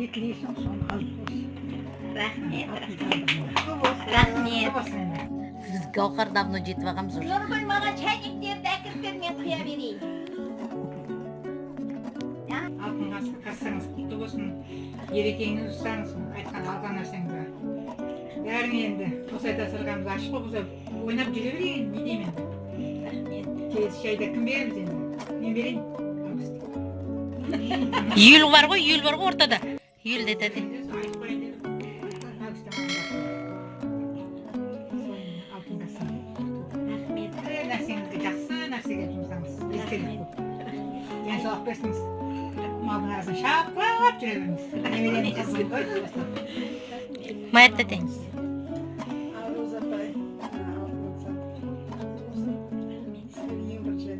Еклейсің, соны алып болсын. Рахмет. Рахмет. Biz Gavhar davno жетіп ағамыз уже. Нұргүл маған чайниктерді әкеліп бер, мен құя берейін. Алтын қассаңыз құтты болсын, ерекеңіз ұстаңыз, айтқан алған нәрсеңді. Бәрің енді осы айда сырғамыз ашық болса ойнап жүре берейін, не деймін. Рахмет. Тез шайды кім береміз енді? Мен берейін. Үйіл бар ғой ортада. Үйіл деді. Айтып қояйын дедім. Алтын қассаң. Рахмет. Нәрсеңізге жақсы нәрсеге жұмсаңыз. Естелік көп. Денсаулық берсіңіз. Малдың арасын шапқылап жүре беріңіз. Немерені қасымен қойып бастап. Маят деді. Арuz апай, сіздің ең бірінші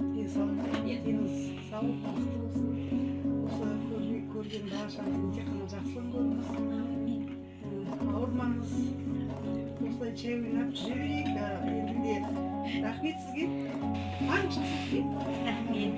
деніңіз сау, мықты болсын. Осы көрген баршаңыздың тек қана жақсылығын көріңіз. Ауырмаңыз. Осылай чай ойнап жүре берейік. Енді де рахмет сізге. Барлық жақсылық тілеймін. Рахмет.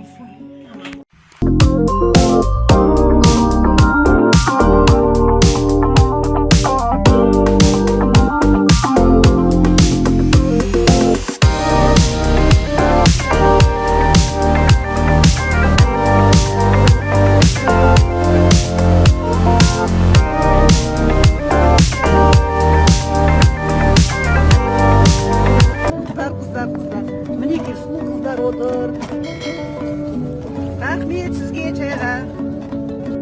Қыздар. Мінекей сұлу қыздар отыр. Рахмет сізге чайға.